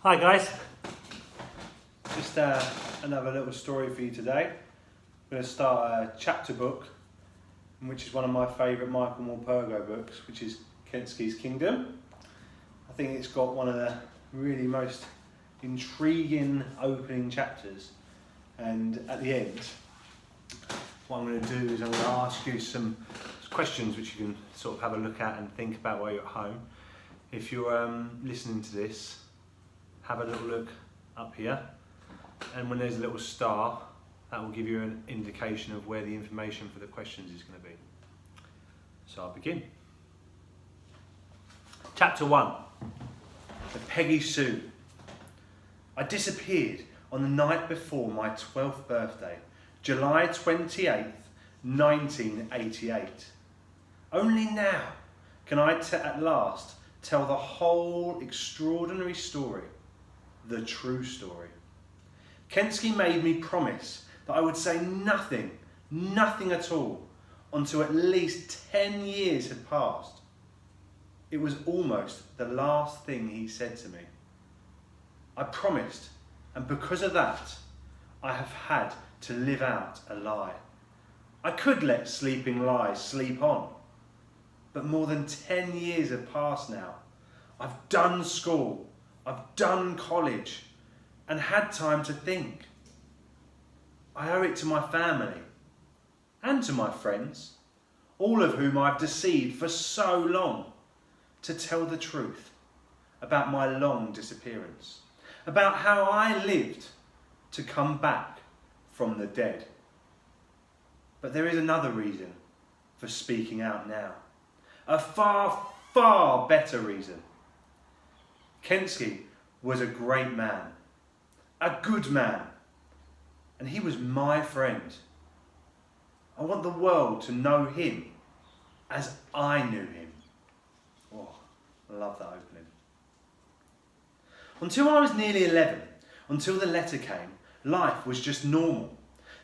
Hi guys, just another little story for you today. I'm going to start a chapter book, which is one of my favourite Michael Morpurgo books, which is Kensuke's Kingdom. I think it's got one of the really most intriguing opening chapters, and at the end what I'm going to do is I'm going to ask you some questions which you can sort of have a look at and think about while you're at home. If you're listening to this, have a little look up here, and when there's a little star, that will give you an indication of where the information for the questions is going to be. So I'll begin. Chapter 1. The Peggy Sue. I disappeared on the night before my 12th birthday, July 28th, 1988. Only now can I at last tell the whole extraordinary story, the true story. Kensuke made me promise that I would say nothing at all, until at least 10 years had passed. It was almost the last thing he said to me. I promised, and because of that, I have had to live out a lie. I could let sleeping lies sleep on, but more than 10 years have passed now. I've done school, I've done college, and had time to think. I owe it to my family and to my friends, all of whom I've deceived for so long, to tell the truth about my long disappearance, about how I lived to come back from the dead. But there is another reason for speaking out now, a far, far better reason. Kensuke was a great man, a good man, and he was my friend. I want the world to know him as I knew him. Oh, I love that opening. Until I was nearly 11, until the letter came, life was just normal.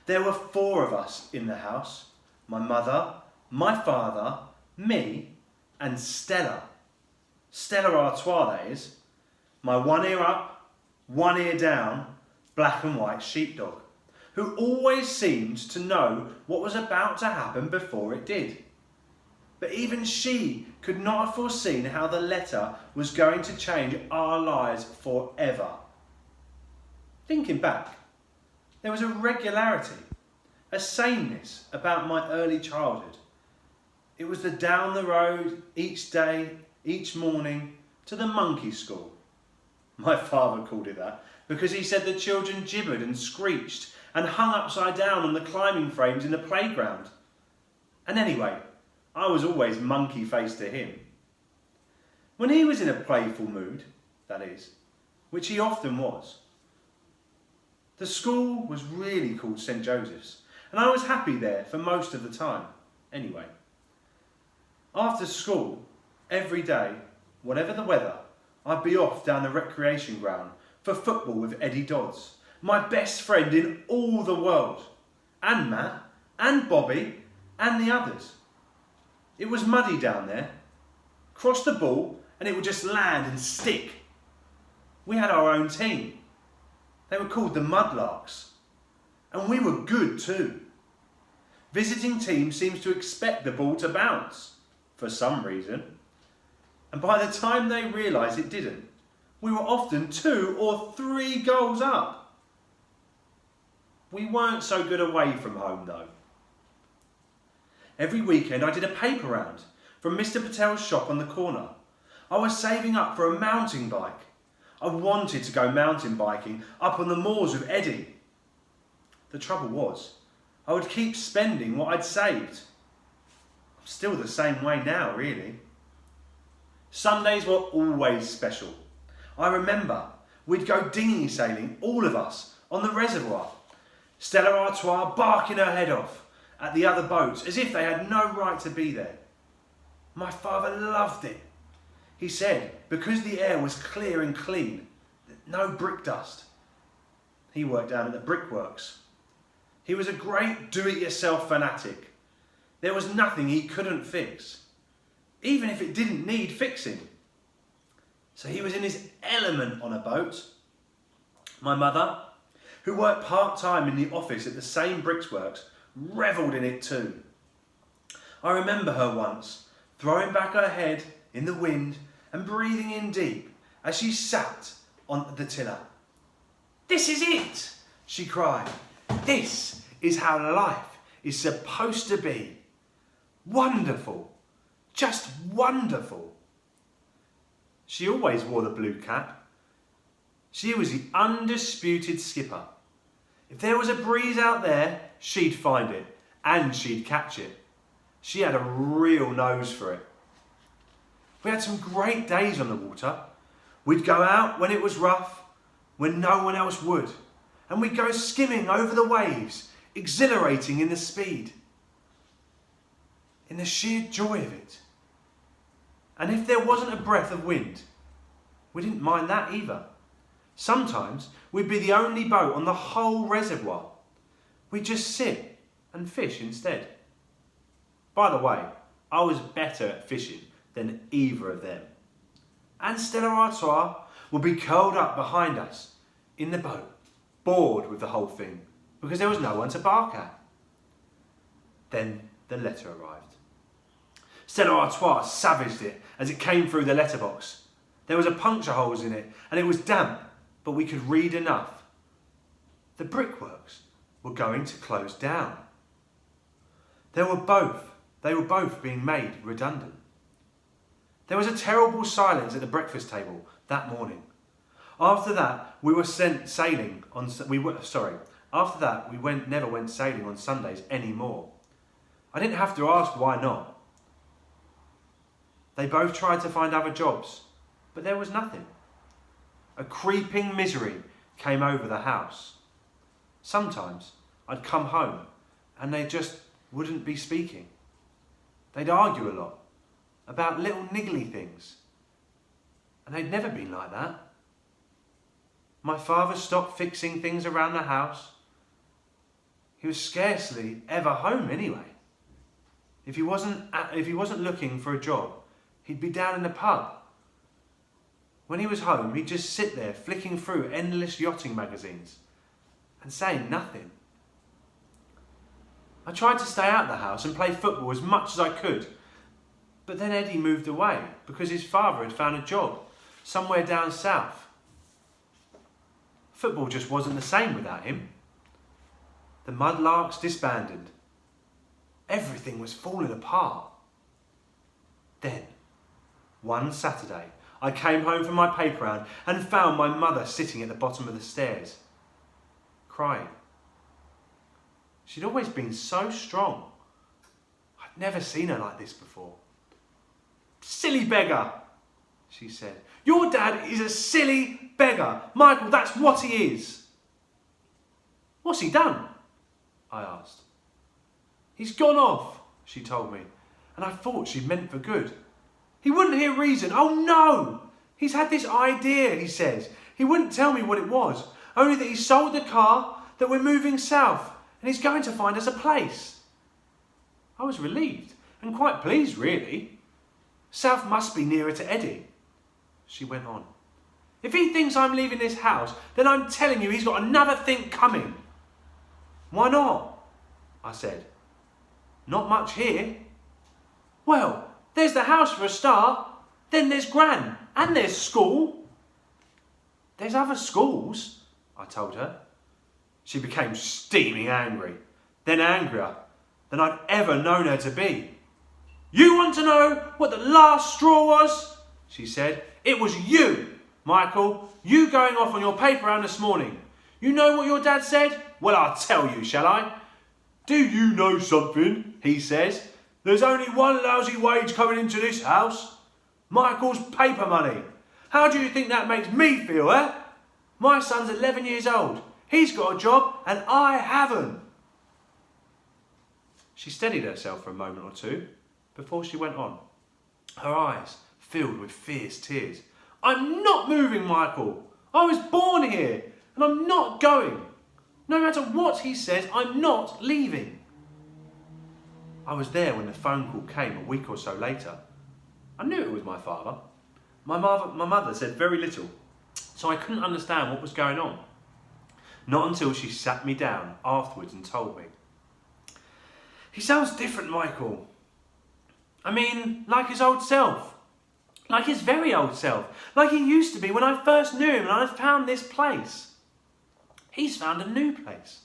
There were 4 of us in the house: my mother, my father, me, and Stella. Stella Artois, that is. My one ear up, one ear down, black and white sheepdog, who always seemed to know what was about to happen before it did. But even she could not have foreseen how the letter was going to change our lives forever. Thinking back, there was a regularity, a sameness about my early childhood. It was the down the road each day, each morning, to the monkey school. My father called it that because he said the children gibbered and screeched and hung upside down on the climbing frames in the playground. And anyway, I was always monkey-faced to him. When he was in a playful mood, that is, which he often was. The school was really called St. Joseph's, and I was happy there for most of the time, anyway. After school, every day, whatever the weather, I'd be off down the recreation ground for football with Eddie Dodds, my best friend in all the world, and Matt, and Bobby, and the others. It was muddy down there. Cross the ball and it would just land and stick. We had our own team. They were called the Mudlarks, and we were good too. Visiting teams seems to expect the ball to bounce, for some reason. And by the time they realised it didn't, we were often 2 or 3 goals up. We weren't so good away from home though. Every weekend I did a paper round from Mr. Patel's shop on the corner. I was saving up for a mountain bike. I wanted to go mountain biking up on the moors with Eddie. The trouble was, I would keep spending what I'd saved. I'm still the same way now, really. Sundays were always special. I remember we'd go dinghy sailing, all of us, on the reservoir. Stella Artois barking her head off at the other boats as if they had no right to be there. My father loved it. He said because the air was clear and clean, no brick dust. He worked down at the brickworks. He was a great do-it-yourself fanatic. There was nothing he couldn't fix, even if it didn't need fixing. So he was in his element on a boat. My mother, who worked part-time in the office at the same brickworks, revelled in it too. I remember her once throwing back her head in the wind and breathing in deep as she sat on the tiller. "This is it," she cried. "This is how life is supposed to be. Wonderful, just wonderful." She always wore the blue cap. She was the undisputed skipper. If there was a breeze out there, she'd find it and she'd catch it. She had a real nose for it. We had some great days on the water. We'd go out when it was rough, when no one else would, and we'd go skimming over the waves, exhilarating in the speed, in the sheer joy of it. And if there wasn't a breath of wind, we didn't mind that either. Sometimes we'd be the only boat on the whole reservoir. We'd just sit and fish instead. By the way, I was better at fishing than either of them. And Stella Artois would be curled up behind us in the boat, bored with the whole thing because there was no one to bark at. Then the letter arrived. Stella Artois savaged it as it came through the letterbox. There was a puncture holes in it and it was damp, but we could read enough. The brickworks were going to close down. They were both being made redundant. There was a terrible silence at the breakfast table that morning. After that, we were sent sailing on. After that, we never went sailing on Sundays anymore. I didn't have to ask why not. They both tried to find other jobs, but there was nothing. A creeping misery came over the house. Sometimes I'd come home and they just wouldn't be speaking. They'd argue a lot about little niggly things. And they'd never been like that. My father stopped fixing things around the house. He was scarcely ever home anyway. If he wasn't looking for a job, he'd be down in the pub. When he was home, he'd just sit there flicking through endless yachting magazines and saying nothing. I tried to stay out of the house and play football as much as I could, but then Eddie moved away because his father had found a job somewhere down south. Football just wasn't the same without him. The Mudlarks disbanded. Everything was falling apart. Then, one Saturday, I came home from my paper round and found my mother sitting at the bottom of the stairs, crying. She'd always been so strong. I'd never seen her like this before. "Silly beggar," she said. "Your dad is a silly beggar. Michael, that's what he is." "What's he done?" I asked. "He's gone off," she told me, and I thought she meant for good. "He wouldn't hear reason. Oh no! He's had this idea," he says. "He wouldn't tell me what it was, only that he sold the car, that we're moving south, and he's going to find us a place." I was relieved and quite pleased, really. "South must be nearer to Eddie," she went on. "If he thinks I'm leaving this house, then I'm telling you he's got another thing coming." "Why not?" I said. "Not much here." "Well, there's the house for a start. Then there's Gran, and there's school." "There's other schools," I told her. She became steaming angry, then angrier than I'd ever known her to be. "You want to know what the last straw was?" she said. "It was you, Michael, you going off on your paper round this morning. You know what your dad said? Well, I'll tell you, shall I? 'Do you know something?' he says. 'There's only one lousy wage coming into this house. Michael's paper money. How do you think that makes me feel, eh? My son's 11 years old. He's got a job and I haven't.'" She steadied herself for a moment or two before she went on, her eyes filled with fierce tears. "I'm not moving, Michael. I was born here and I'm not going. No matter what he says, I'm not leaving." I was there when the phone call came a week or so later. I knew it was my father. My mother said very little, so I couldn't understand what was going on. Not until she sat me down afterwards and told me. He sounds different, Michael. I mean, like his old self. Like his very old self. Like he used to be when I first knew him and I found this place. He's found a new place.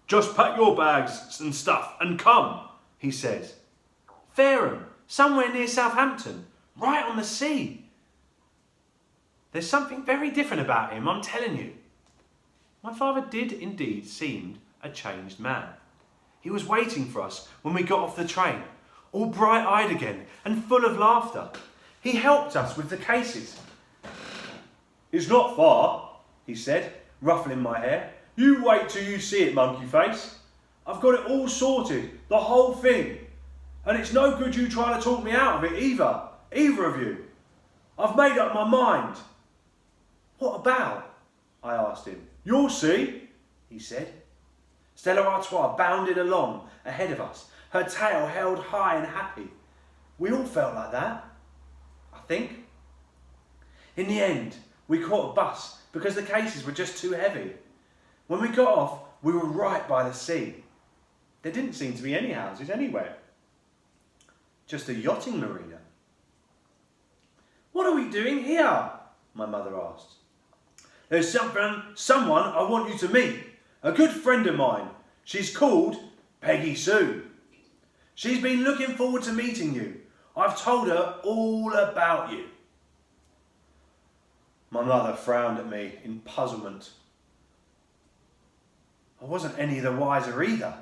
Just pack your bags and stuff and come, he says. Fareham, somewhere near Southampton, right on the sea. There's something very different about him, I'm telling you. My father did indeed seem a changed man. He was waiting for us when we got off the train, all bright-eyed again and full of laughter. He helped us with the cases. It's not far, he said, ruffling my hair. You wait till you see it, monkey face. I've got it all sorted, the whole thing. And it's no good you trying to talk me out of it either of you. I've made up my mind. What about? I asked him. You'll see, he said. Stella Artois bounded along ahead of us, her tail held high and happy. We all felt like that, I think. In the end, we caught a bus because the cases were just too heavy. When we got off, we were right by the sea. There didn't seem to be any houses anywhere. Just a yachting marina. What are we doing here? My mother asked. There's someone I want you to meet. A good friend of mine. She's called Peggy Sue. She's been looking forward to meeting you. I've told her all about you. My mother frowned at me in puzzlement. I wasn't any the wiser either.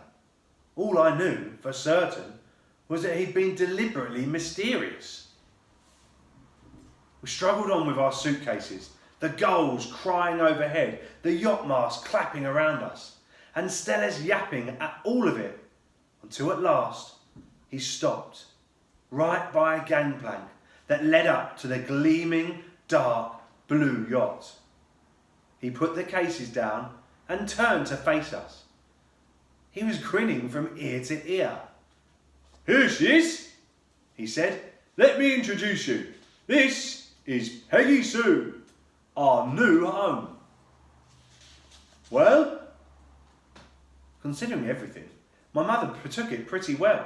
All I knew for certain was that he'd been deliberately mysterious. We struggled on with our suitcases, the gulls crying overhead, the yacht mast clapping around us, and Stella's yapping at all of it, until at last he stopped, right by a gangplank that led up to the gleaming, dark blue yacht. He put the cases down and turned to face us. He was grinning from ear to ear. Here she is, he said. Let me introduce you. This is Peggy Sue, our new home. Well, considering everything, my mother took it pretty well.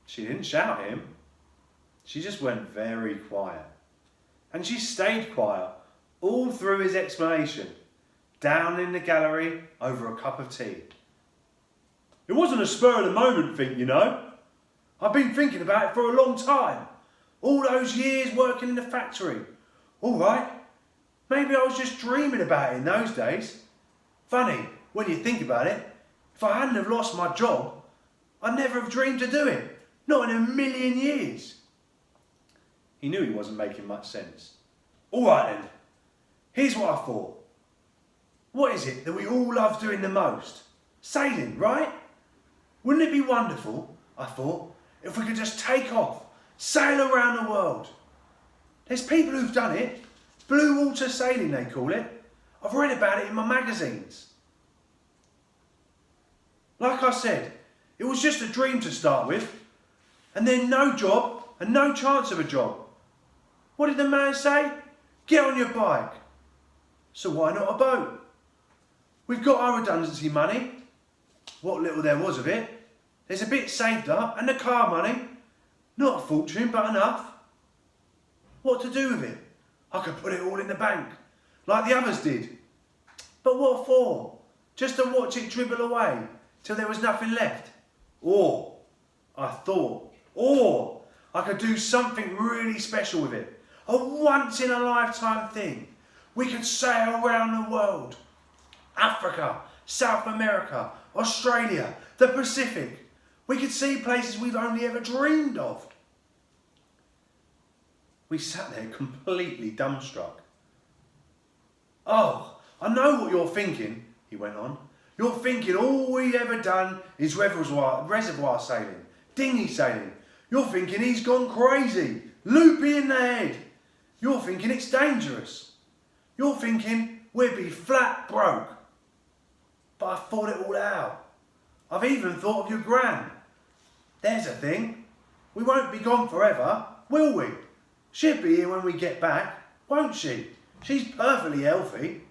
She didn't shout at him. She just went very quiet. And she stayed quiet all through his explanation, down in the gallery over a cup of tea. It wasn't a spur of the moment thing, you know. I've been thinking about it for a long time. All those years working in the factory. All right, maybe I was just dreaming about it in those days. Funny, when you think about it, if I hadn't have lost my job, I'd never have dreamed to do it. Not in a million years. He knew he wasn't making much sense. All right then, here's what I thought. What is it that we all love doing the most? Sailing, right? Wouldn't it be wonderful, I thought, if we could just take off, sail around the world? There's people who've done it. Blue water sailing, they call it. I've read about it in my magazines. Like I said, it was just a dream to start with. And then no job and no chance of a job. What did the man say? Get on your bike. So why not a boat? We've got our redundancy money. What little there was of it. There's a bit saved up and the car money. Not a fortune, but enough. What to do with it? I could put it all in the bank, like the others did. But what for? Just to watch it dribble away till there was nothing left? Or, I thought, I could do something really special with it. A once-in-a-lifetime thing. We could sail around the world. Africa, South America, Australia, the Pacific. We could see places we've only ever dreamed of. We sat there completely dumbstruck. Oh, I know what you're thinking, he went on. You're thinking all we've ever done is reservoir sailing, dinghy sailing. You're thinking he's gone crazy, loopy in the head. You're thinking it's dangerous. You're thinking we'd be flat broke. But I thought it all out. I've even thought of your gran. There's a thing. We won't be gone forever, will we? She'll be here when we get back, won't she? She's perfectly healthy.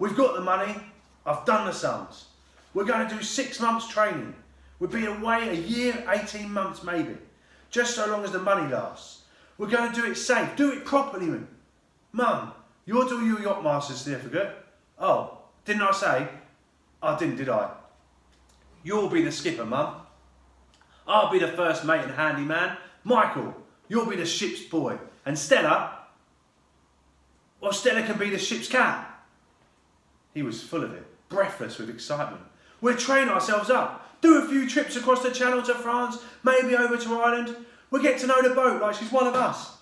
We've got the money. I've done the sums. We're going to do 6 months training. We'll be away a year, 18 months maybe. Just so long as the money lasts. We're going to do it safe. Do it properly. Mum, you'll do your yachtmaster certificate. Oh, didn't I say? I didn't, did I? You'll be the skipper, Mum. I'll be the first mate and handyman. Michael, you'll be the ship's boy. And Stella, well, Stella can be the ship's cat. He was full of it, breathless with excitement. We'll train ourselves up, do a few trips across the channel to France, maybe over to Ireland. We'll get to know the boat like she's one of us.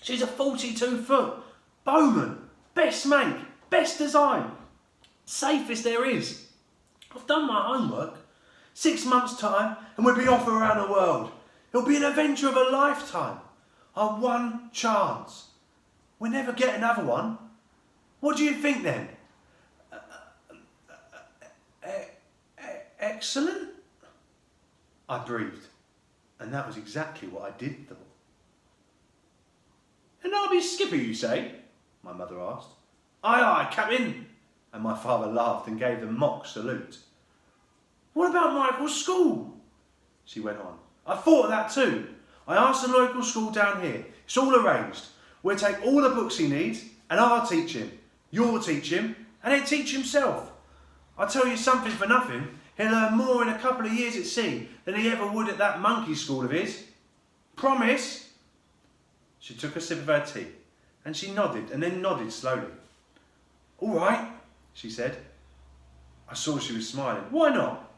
She's a 42-foot bowman, best make, best design, safest there is. I've done my homework. 6 months' time and we'll be off around the world. It'll be an adventure of a lifetime. Our one chance. We'll never get another one. What do you think then? Excellent? I breathed, and that was exactly what I did though. And I'll be skipper, you say? My mother asked. Aye, aye, Captain. And my father laughed and gave the mock salute. What about Michael's school? She went on. I thought of that too. I asked the local school down here. It's all arranged. We'll take all the books he needs and I'll teach him. You'll teach him and he'll teach himself. I'll tell you something for nothing. He'll learn more in a couple of years at sea than he ever would at that monkey school of his. Promise? She took a sip of her tea and she nodded and then nodded slowly. All right, she said. I saw she was smiling. Why not?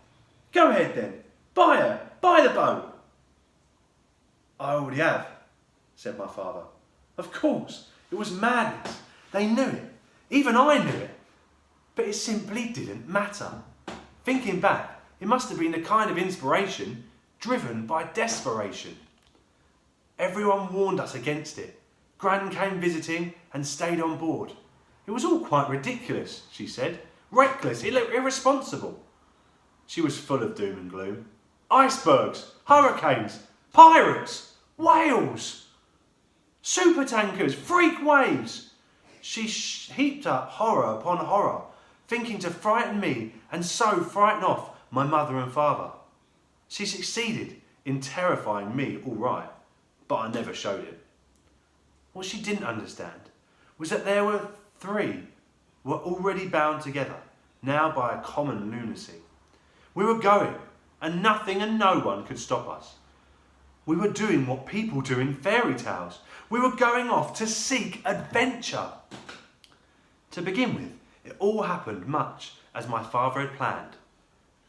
Go ahead then. Buy her. Buy the boat. I already have, said my father. Of course, it was madness. They knew it. Even I knew it. But it simply didn't matter. Thinking back, it must have been the kind of inspiration driven by desperation. Everyone warned us against it. Gran came visiting and stayed on board. It was all quite ridiculous, she said. Reckless, irresponsible. She was full of doom and gloom. Icebergs, hurricanes, pirates, whales, supertankers, freak waves. She heaped up horror upon horror, thinking to frighten me and so frighten off my mother and father. She succeeded in terrifying me all right, but I never showed it. What she didn't understand was that there were three were already bound together, now by a common lunacy. We were going, and nothing and no one could stop us. We were doing what people do in fairy tales. We were going off to seek adventure. To begin with, it all happened much as my father had planned,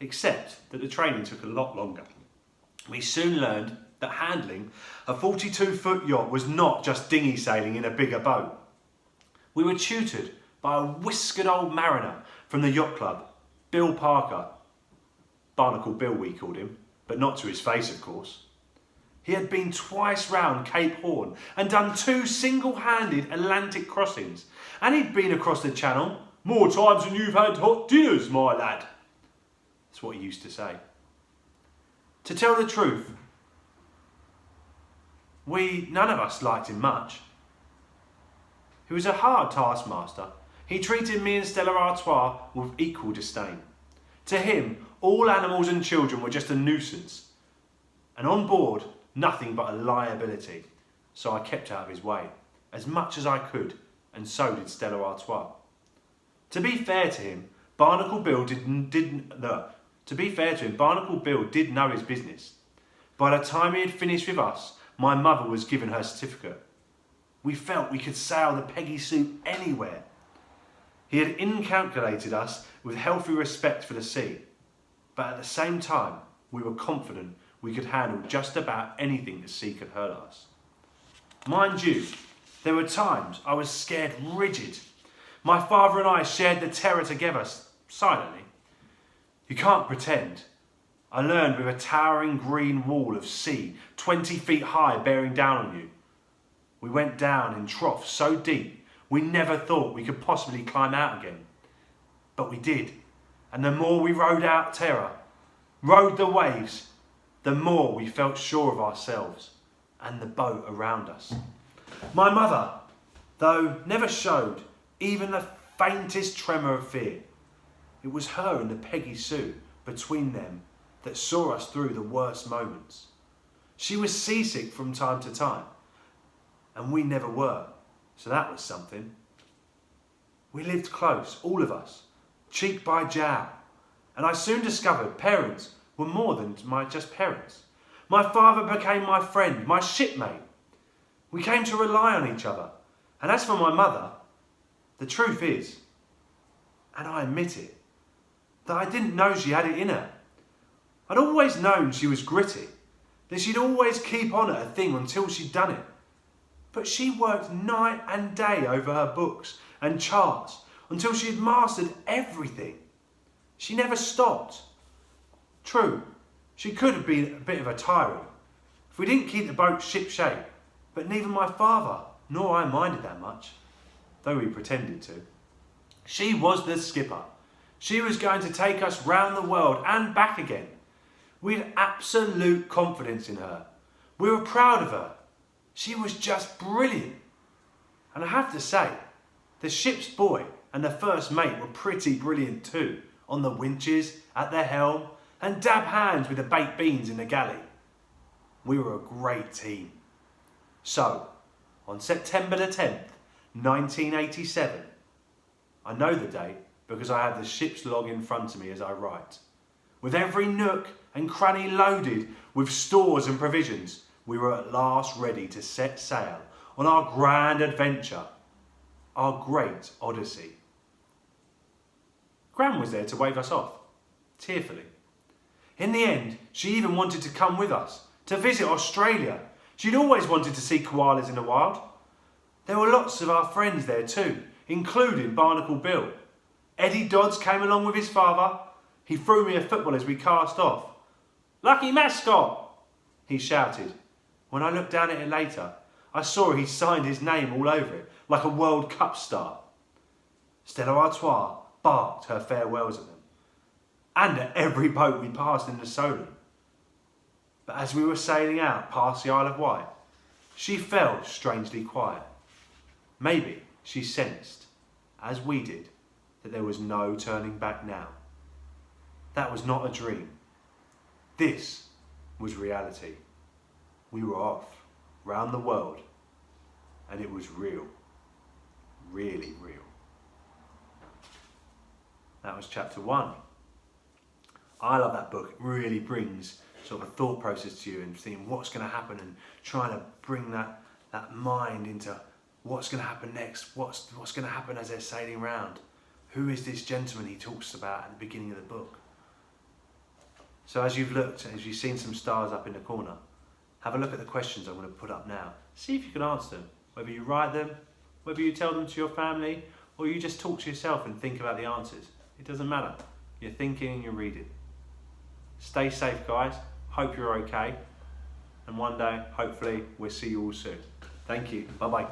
except that the training took a lot longer. We soon learned that handling a 42-foot yacht was not just dinghy sailing in a bigger boat. We were tutored by a whiskered old mariner from the yacht club, Bill Parker. Barnacle Bill we called him, but not to his face of course. He had been twice round Cape Horn and done 2 single-handed Atlantic crossings, and he'd been across the Channel more times than you've had hot dinners, my lad. That's what he used to say. To tell the truth, none of us liked him much. He was a hard taskmaster. He treated me and Stella Artois with equal disdain. To him, all animals and children were just a nuisance, and on board, nothing but a liability. So I kept out of his way, as much as I could, and so did Stella Artois. To be fair to him, Barnacle Bill did know his business. By the time he had finished with us, my mother was given her certificate. We felt we could sail the Peggy Soup anywhere. He had inculcated us with healthy respect for the sea, but at the same time, we were confident we could handle just about anything the sea could hurl at us. Mind you, there were times I was scared rigid. My father and I shared the terror together, silently. You can't pretend. I learned with a towering green wall of sea, 20 feet high, bearing down on you. We went down in troughs so deep, we never thought we could possibly climb out again. But we did. And the more we rode out terror, rode the waves, the more we felt sure of ourselves and the boat around us. My mother, though, never showed even the faintest tremor of fear. It was her and the Peggy Sue between them that saw us through the worst moments. She was seasick from time to time, and we never were, so that was something. We lived close, all of us, cheek by jowl, and I soon discovered parents were more than just parents. My father became my friend, my shipmate. We came to rely on each other, and as for my mother, the truth is, and I admit it, that I didn't know she had it in her. I'd always known she was gritty, that she'd always keep on at a thing until she'd done it. But she worked night and day over her books and charts until she had mastered everything. She never stopped. True, she could have been a bit of a tyrant if we didn't keep the boat ship-shape, but neither my father nor I minded that much, though we pretended to. She was the skipper. She was going to take us round the world and back again. We had absolute confidence in her. We were proud of her. She was just brilliant. And I have to say, the ship's boy and the first mate were pretty brilliant too, on the winches, at the helm, and dab hands with the baked beans in the galley. We were a great team. So, on September the 10th, 1987, I know the date because I have the ship's log in front of me as I write. With every nook and cranny loaded with stores and provisions, we were at last ready to set sail on our grand adventure, our great odyssey. Gran was there to wave us off, tearfully. In the end, she even wanted to come with us, to visit Australia. She'd always wanted to see koalas in the wild. There were lots of our friends there too, including Barnacle Bill. Eddie Dodds came along with his father. He threw me a football as we cast off. "Lucky mascot!" he shouted. When I looked down at it later, I saw he signed his name all over it, like a World Cup star. Stella Artois barked her farewells at them, and at every boat we passed in the Solent. But as we were sailing out past the Isle of Wight, she fell strangely quiet. Maybe she sensed, as we did, that there was no turning back now. That was not a dream. This was reality. We were off, round the world, and it was real. Really real. That was chapter 1. I love that book. It really brings sort of a thought process to you and seeing what's going to happen and trying to bring that mind into what's going to happen next, what's going to happen as they're sailing around. Who is this gentleman he talks about at the beginning of the book? So as you've looked, as you've seen some stars up in the corner, have a look at the questions I'm going to put up now. See if you can answer them, whether you write them, whether you tell them to your family, or you just talk to yourself and think about the answers. It doesn't matter. You're thinking and you're reading. Stay safe, guys. Hope you're okay. And one day, hopefully, we'll see you all soon. Thank you. Bye-bye.